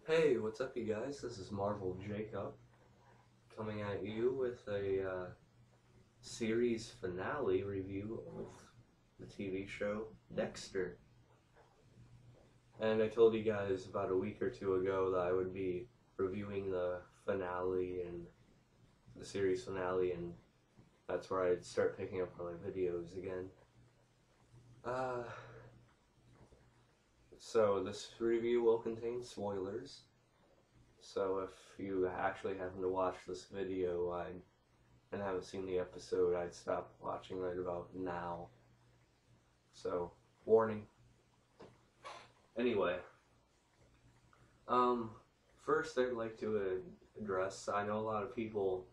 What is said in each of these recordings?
Hey, what's up, you guys? This is Marvel Jacob coming at you with a series finale review of the TV show Dexter. And I told you guys about a week or two ago that I would be reviewing the finale and the series finale, and that's where I'd start picking up on my videos again. Uh, so this review will contain spoilers. So if you actually happen to watch this video and haven't seen the episode, I'd stop watching right about now. So, warning. Anyway, first I'd like to address, I know a lot of people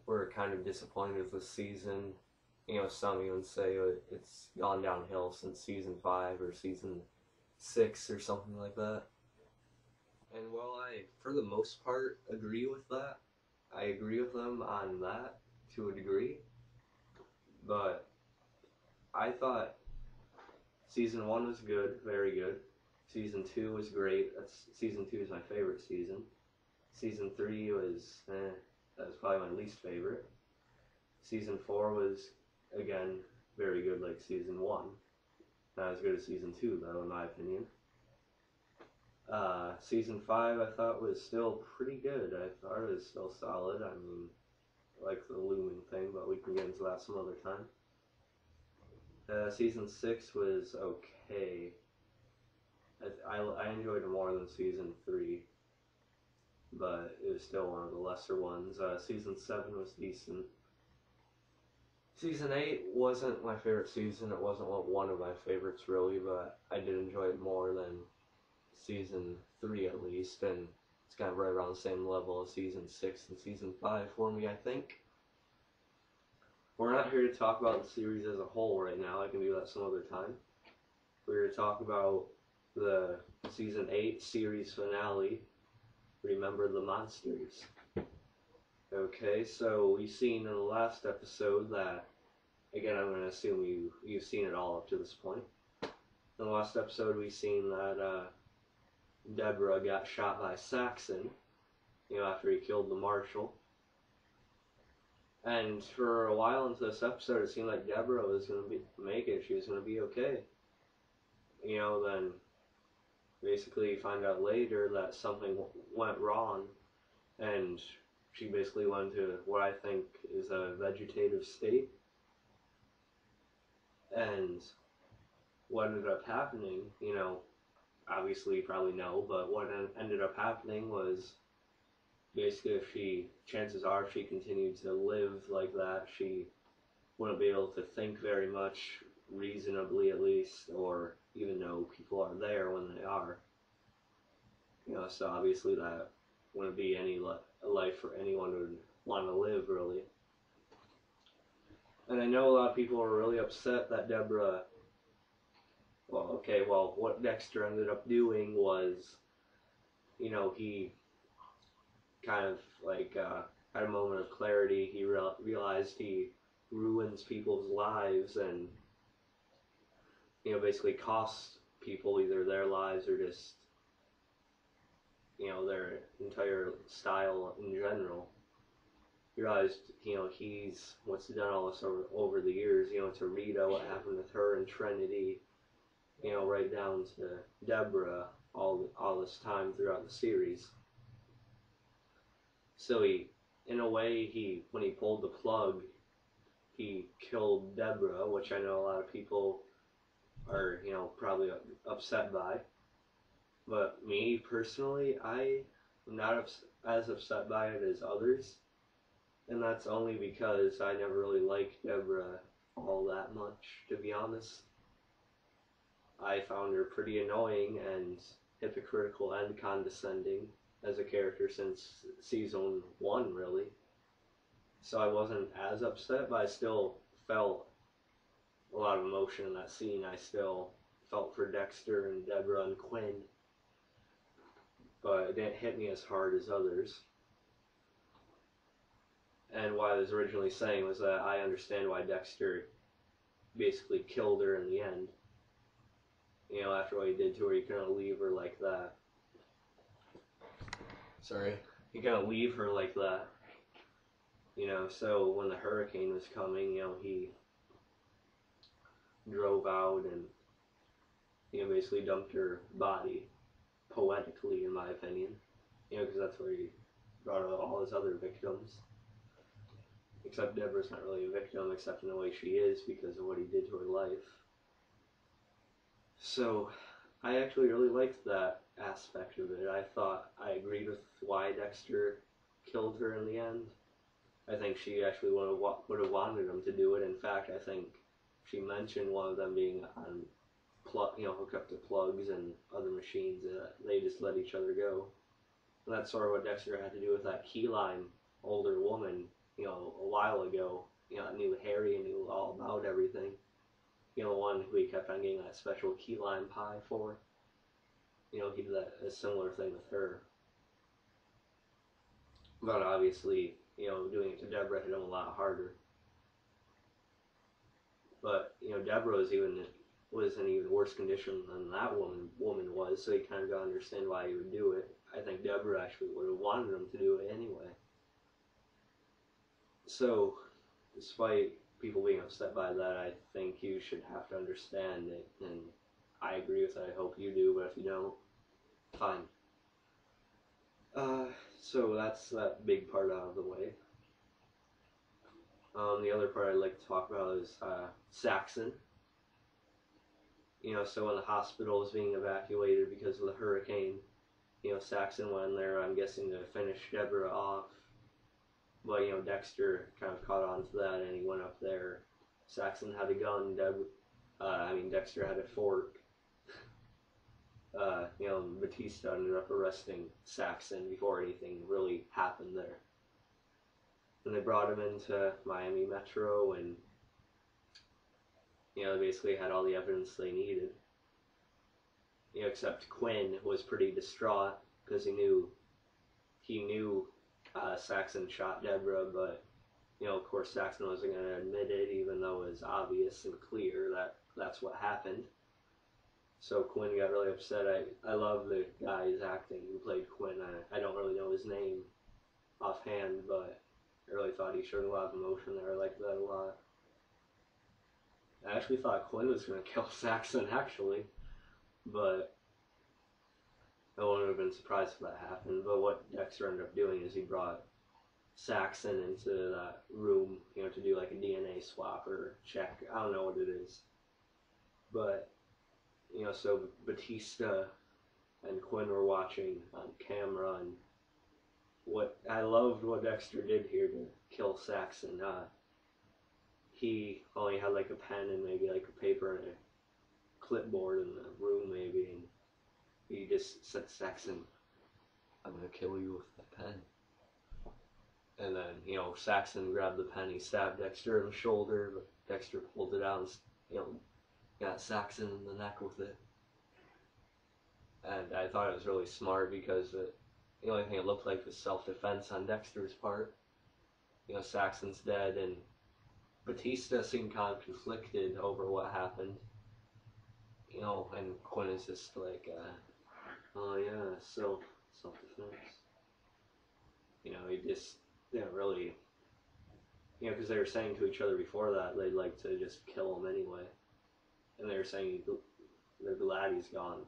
were kind of disappointed with this season. You know, some even say it's gone downhill since season 5 or season 6 or something like that. And while I, for the most part, agree with that, I agree with them on that to a degree. But I thought season 1 was good, very good. Season 2 was great. Season 2 is my favorite season. Season 3 was, that was probably my least favorite. Season 4 was, again, very good like season 1. Not as good as season 2, though, in my opinion. Season 5 I thought was still pretty good. I thought it was still solid. I mean, like the looming thing, but we can get into that some other time. Season 6 was okay. I enjoyed it more than season 3, but it was still one of the lesser ones. Season 7 was decent. Season 8 wasn't my favorite season. It wasn't one of my favorites really, but I did enjoy it more than season 3 at least, and it's kind of right around the same level as season 6 and season 5 for me, I think. We're not here to talk about the series as a whole right now. I can do that some other time. We're here to talk about the season 8 series finale, Remember the Monsters. Okay, so we've seen in the last episode that, again, I'm going to assume you've seen it all up to this point. In the last episode, we've seen that Deborah got shot by Saxon, after he killed the marshal. And for a while into this episode, it seemed like Deborah was going to make it. She was going to be okay. Then basically you find out later that something went wrong, and she basically went into what I think is a vegetative state. And what ended up happening, obviously you probably know, but what ended up happening was basically chances are if she continued to live like that, she wouldn't be able to think very much, reasonably at least, or even know people are there when they are. So obviously that wouldn't be any life for anyone who would want to live, really. And I know a lot of people are really upset that Deborah, what Dexter ended up doing was, he kind of had a moment of clarity. He realized he ruins people's lives and basically costs people either their lives or just their entire style in general. He realized he's what's done all this over the years. To Rita, what happened with her and Trinity, right down to Deborah, all this time throughout the series. So in a way, when he pulled the plug, he killed Deborah, which I know a lot of people are, probably upset by. But me, personally, I am not as upset by it as others. And that's only because I never really liked Deborah all that much, to be honest. I found her pretty annoying and hypocritical and condescending as a character since season 1, really. So I wasn't as upset, but I still felt a lot of emotion in that scene. I still felt for Dexter and Deborah and Quinn, but it didn't hit me as hard as others. And what I was originally saying was that I understand why Dexter basically killed her in the end. After what he did to her, he couldn't leave her like that. Sorry. You're gonna leave her like that. So when the hurricane was coming, he drove out and, basically dumped her body, poetically, in my opinion. Because that's where he brought out all his other victims. Except Deborah's not really a victim, except in the way she is because of what he did to her life. So, I actually really liked that aspect of it. I thought I agreed with why Dexter killed her in the end. I think she actually would have wanted him to do it. In fact, I think she mentioned one of them being on hooked up to plugs and other machines. They just let each other go. And that's sort of what Dexter had to do with that key lime older woman, a while ago. That knew Harry and knew all about everything. The one who he kept on getting that special key lime pie for. He did a similar thing with her. But obviously, doing it to Deborah hit him a lot harder. But, Deborah was in even worse condition than that woman was, so you kind of got to understand why he would do it. I think Deborah actually would have wanted him to do it anyway. So, despite people being upset by that, I think you should have to understand it, and I agree with it. I hope you do, but if you don't, fine. So that's that big part out of the way. The other part I'd like to talk about is Saxon. So when the hospital was being evacuated because of the hurricane, Saxon went in there, I'm guessing, to finish Deborah off. But, Dexter kind of caught on to that, and he went up there. Saxon had a gun, Dexter had a fork. Batista ended up arresting Saxon before anything really happened there. And they brought him into Miami Metro, and they basically had all the evidence they needed. Except Quinn was pretty distraught because he knew Saxon shot Deborah, but of course Saxon wasn't going to admit it, even though it was obvious and clear that that's what happened. So Quinn got really upset. I love the guy's acting who played Quinn. I don't really know his name offhand, but I really thought he showed a lot of emotion there. I liked that a lot. I actually thought Quinn was going to kill Saxon, actually, but I wouldn't have been surprised if that happened. But what Dexter ended up doing is he brought Saxon into that room, to do like a DNA swap or check. I don't know what it is, but so Batista and Quinn were watching on camera, and I loved what Dexter did here to kill Saxon. He only had like a pen and maybe like a paper and a clipboard in the room, maybe, and he just said, "Saxon, I'm gonna kill you with the pen." And then, Saxon grabbed the pen, he stabbed Dexter in the shoulder, but Dexter pulled it out and, got Saxon in the neck with it. And I thought it was really smart because the only thing it looked like was self-defense on Dexter's part. Saxon's dead, and Batista seemed kind of conflicted over what happened. And Quinn is just like, oh yeah, self-defense. He just didn't really, because they were saying to each other before that they'd like to just kill him anyway. And they were saying they're glad he's gone.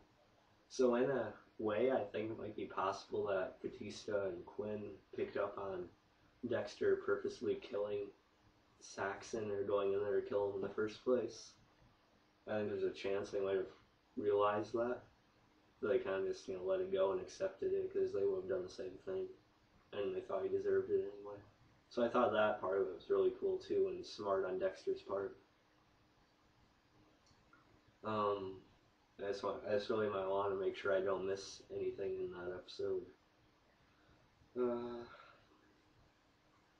So in a way, I think it might be possible that Batista and Quinn picked up on Dexter purposely killing Saxon or going in there to kill him in the first place. I think there's a chance they might have realized that. But they kind of just, let it go and accepted it because they would have done the same thing. And they thought he deserved it anyway. So I thought that part of it was really cool too and smart on Dexter's part. I just really might want to make sure I don't miss anything in that episode.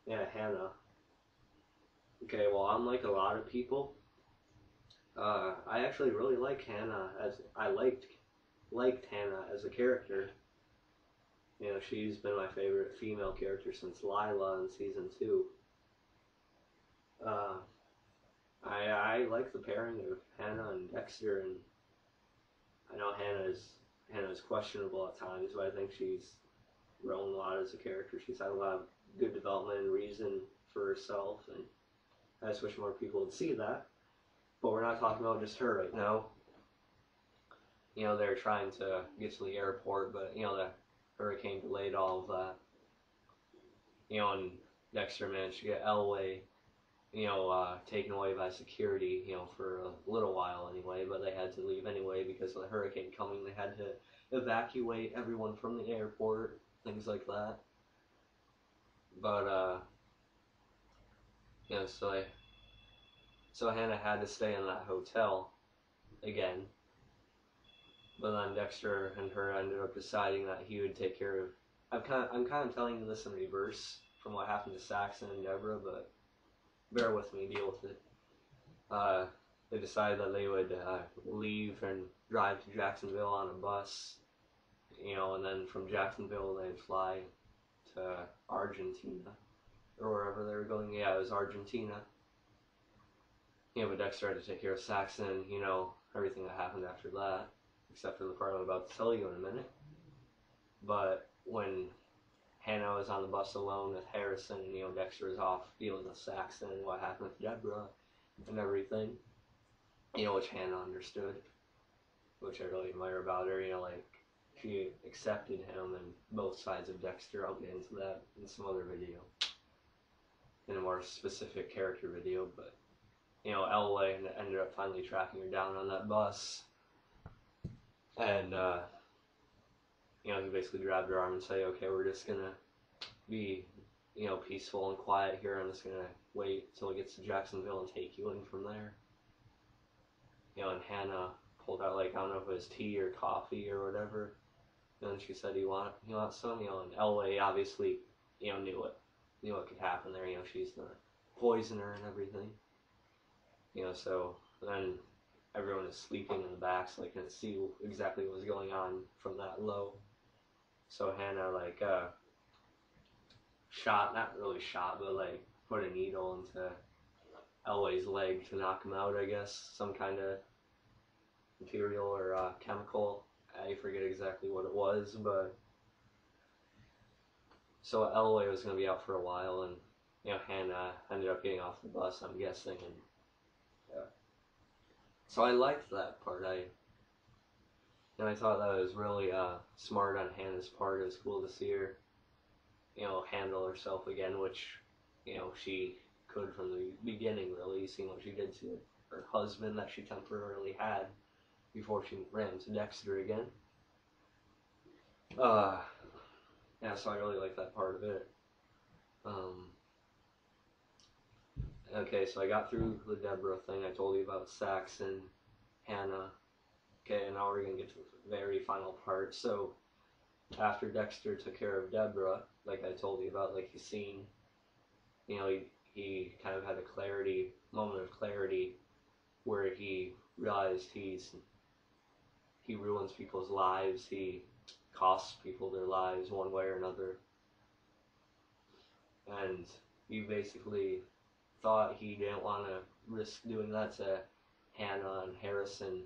Yeah, Hannah. Okay, well, unlike a lot of people, I actually really like Hannah I liked Hannah as a character. She's been my favorite female character since Lila in season 2. I like the pairing of Hannah and Dexter, and I know Hannah is questionable at times, but I think she's grown a lot as a character. She's had a lot of good development and reason for herself, and I just wish more people would see that. But we're not talking about just her right now. They're trying to get to the airport, but the hurricane delayed all of that. And Dexter managed to get Elway, taken away by security, for a little while anyway, but they had to leave anyway because of the hurricane coming. They had to evacuate everyone from the airport, things like that. But, so Hannah had to stay in that hotel again. But then Dexter and her ended up deciding that he would take care of. I'm kind of telling you this in reverse from what happened to Saxon and Deborah, but bear with me, deal with it. They decided that they would leave and drive to Jacksonville on a bus, and then from Jacksonville they'd fly to Argentina or wherever they were going. Yeah, it was Argentina. But Dexter had to take care of Saxon, everything that happened after that, except for the part I'm about to tell you in a minute. But when Hannah was on the bus alone with Harrison, Dexter was off dealing with Saxon and what happened with Deborah and everything, which Hannah understood, which I really admire about her, she accepted him and both sides of Dexter. I'll get into that in some other video, in a more specific character video, but, Elway ended up finally tracking her down on that bus, and, he basically grabbed her arm and said, okay, we're just gonna be, peaceful and quiet here. I'm just gonna wait till it gets to Jacksonville and take you in from there. And Hannah pulled out, I don't know if it was tea or coffee or whatever. And she said, you want some? And Elway obviously, knew what could happen there. She's the poisoner and everything. So then everyone is sleeping in the back, so they couldn't see exactly what was going on from that low. So Hannah, not really shot, but, put a needle into Elway's leg to knock him out, I guess. Some kind of material or chemical. I forget exactly what it was, but... So Elway was going to be out for a while, and, Hannah ended up getting off the bus, I'm guessing, and... Yeah. So I liked that part. I thought that was really smart on Hannah's part. It was cool to see her, handle herself again, which, she could from the beginning, really, seeing what she did to her husband that she temporarily had before she ran to Dexter again. Yeah, so I really like that part of it. Okay, so I got through the Deborah thing. I told you about Saxon, Hannah. Okay, and now we're going to get to the very final part. So, after Dexter took care of Deborah, like I told you about, like you seen, he kind of had a moment of clarity, where he realized he ruins people's lives, he costs people their lives one way or another, and he basically thought he didn't want to risk doing that to Hannah and Harrison.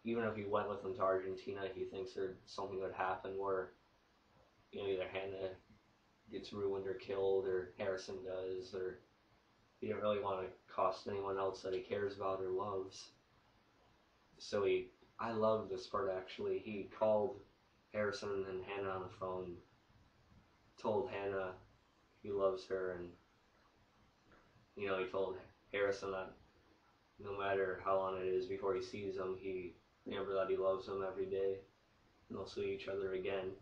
Even if he went with them to Argentina, he thinks something would happen where, either Hannah gets ruined or killed, or Harrison does, or he didn't really want to cost anyone else that he cares about or loves. So I love this part actually. He called Harrison and Hannah on the phone, told Hannah he loves her, and, he told Harrison that no matter how long it is before he sees him, he remember that he loves him every day, and they'll see each other again,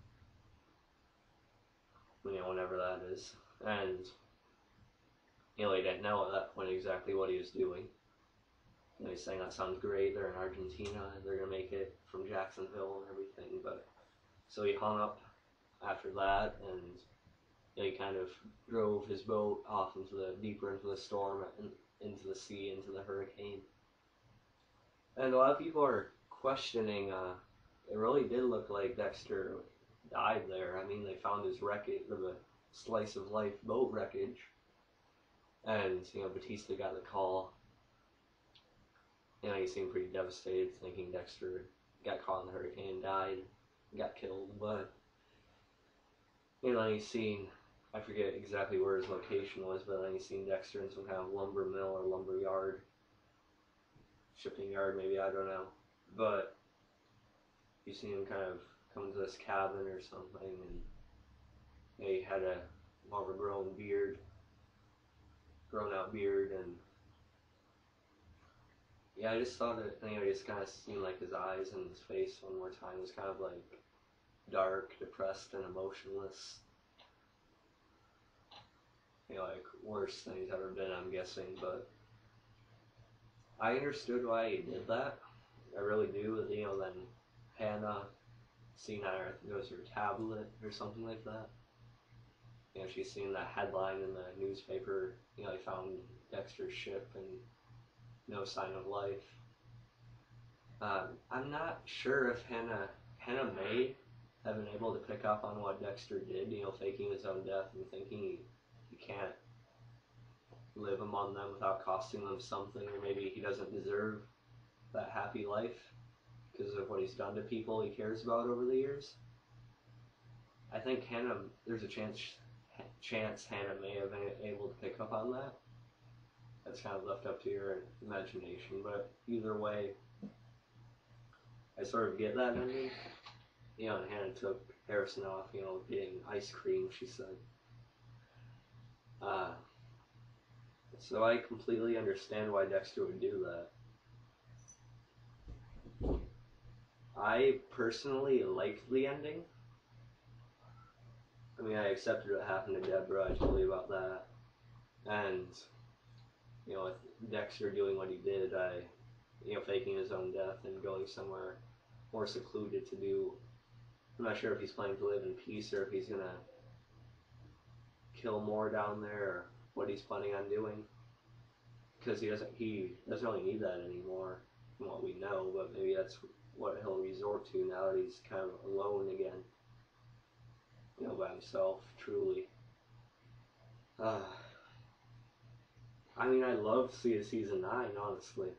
whenever that is. And, he didn't know at that point exactly what he was doing. He's saying, that sounds great, they're in Argentina, they're going to make it from Jacksonville and everything, but, so he hung up after that, and, he kind of drove his boat off deeper into the storm, into the sea, into the hurricane. And a lot of people are questioning, it really did look like Dexter died there. I mean, they found his wreckage of a slice of life boat wreckage, and, Batista got the call. He seemed pretty devastated, thinking Dexter got caught in the hurricane and died, got killed, but And then he's seen, I forget exactly where his location was, but then he's seen Dexter in some kind of lumber mill or lumber yard, shipping yard maybe, I don't know. But you see him kind of come to this cabin or something, and he had a more of a grown out beard, and yeah, I just thought it, you know, just kind of seemed like his eyes and his face one more time was kind of like dark, depressed, and emotionless. You know, like worst thing he's ever been, I'm guessing, but I understood why he did that. I really do. You know, then Hannah, seen her, I think it was her tablet or something like that. You know, she's seen that headline in the newspaper, you know, they found Dexter's ship and no sign of life. I'm not sure if Hannah may have been able to pick up on what Dexter did, you know, faking his own death and thinking he can't live among them without costing them something, or maybe he doesn't deserve that happy life because of what he's done to people he cares about over the years. I think there's a chance Hannah may have been able to pick up on that. That's kind of left up to your imagination, but either way, I sort of get that ending. You know, and Hannah took Harrison off, you know, getting ice cream, she said. So I completely understand why Dexter would do that. I personally liked the ending. I mean, I accepted what happened to Deborah, I told you about that. And, you know, with Dexter doing what he did, you know, faking his own death and going somewhere more secluded to do, I'm not sure if he's planning to live in peace or if he's gonna kill more down there, or what he's planning on doing. Because he doesn't really need that anymore, from what we know, but maybe that's what he'll resort to now that he's kind of alone again. You know, by himself, truly. I mean, I'd love to see a season 9, honestly,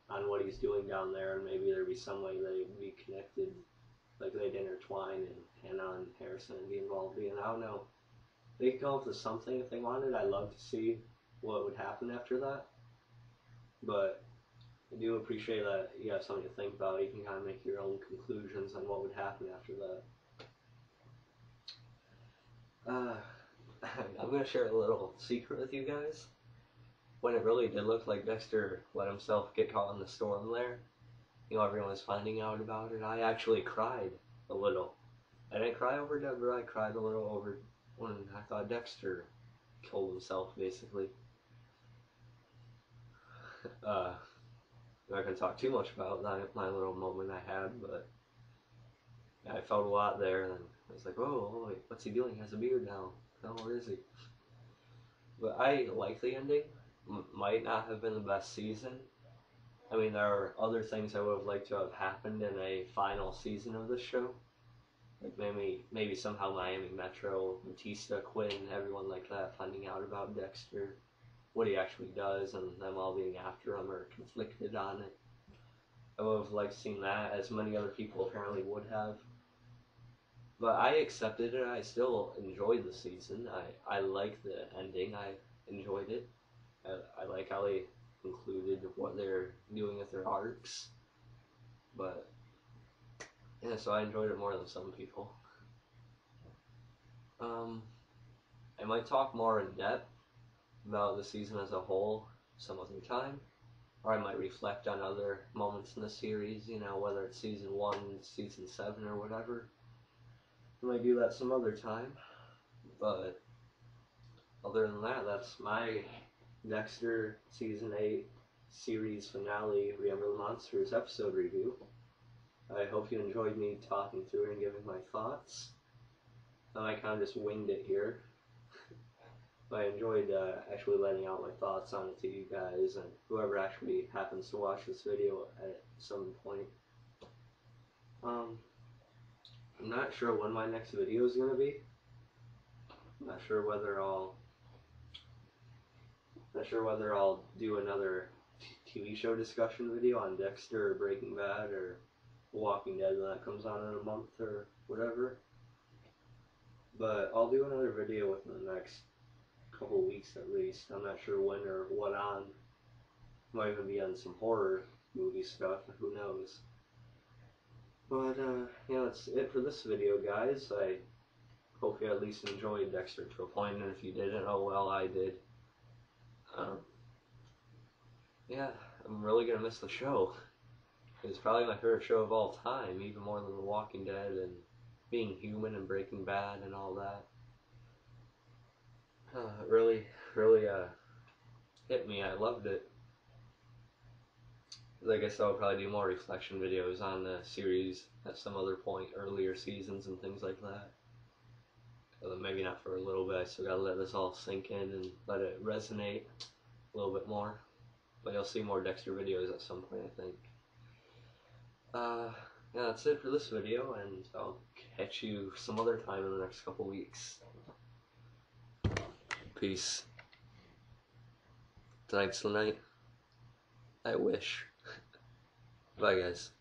on what he's doing down there, and maybe there'd be some way they'd be connected, like they'd intertwine, and Hannah and Harrison would be involved in. I don't know. They could come up with something if they wanted. I'd love to see what would happen after that. But I do appreciate that you have something to think about. You can kind of make your own conclusions on what would happen after that. I'm going to share a little secret with you guys. When it really did look like Dexter let himself get caught in the storm there, you know, everyone was finding out about it, I actually cried a little. I didn't cry over Deborah, I cried a little over when I thought Dexter killed himself, basically. I'm not going to talk too much about that, my little moment I had, but yeah, I felt a lot there, and I was like, oh, wait, what's he doing? He has a beard now. Oh, where is he? But I like the ending. Might not have been the best season. I mean, there are other things I would have liked to have happened in a final season of this show. Like maybe somehow Miami Metro, Batista, Quinn, everyone like that finding out about Dexter, what he actually does, and them all being after him or conflicted on it. I would have liked seeing that, as many other people apparently would have. But I accepted it. I still enjoyed the season. I like the ending. I enjoyed it. I like how they concluded what they're doing with their arcs. But yeah, so I enjoyed it more than some people. I might talk more in depth about the season as a whole some other time, or I might reflect on other moments in the series, you know, whether it's season 1, season 7, or whatever. I might do that some other time, but other than that, that's my Dexter Season 8 series finale, Remember the Monsters episode review. I hope you enjoyed me talking through it and giving my thoughts. I kind of just winged it here. But I enjoyed actually letting out my thoughts on it to you guys and whoever actually happens to watch this video at some point. I'm not sure when my next video is going to be. I'm not sure whether I'll do another TV show discussion video on Dexter or Breaking Bad or Walking Dead when that comes on in a month or whatever. But I'll do another video within the next couple weeks at least. I'm not sure when or what on. Might even be on some horror movie stuff, who knows. But, yeah, that's it for this video, guys. I hope you at least enjoyed Dexter to a point, and if you didn't, oh well, I did. Yeah, I'm really gonna miss the show. It's probably my favorite show of all time, even more than The Walking Dead and Being Human and Breaking Bad and all that. Really, really hit me. I loved it. I guess I'll probably do more reflection videos on the series at some other point, earlier seasons and things like that. Maybe not for a little bit. I still gotta let this all sink in and let it resonate a little bit more. But you'll see more Dexter videos at some point, I think. Yeah, that's it for this video, and I'll catch you some other time in the next couple weeks. Peace. Tonight's the night. I wish. Bye, guys.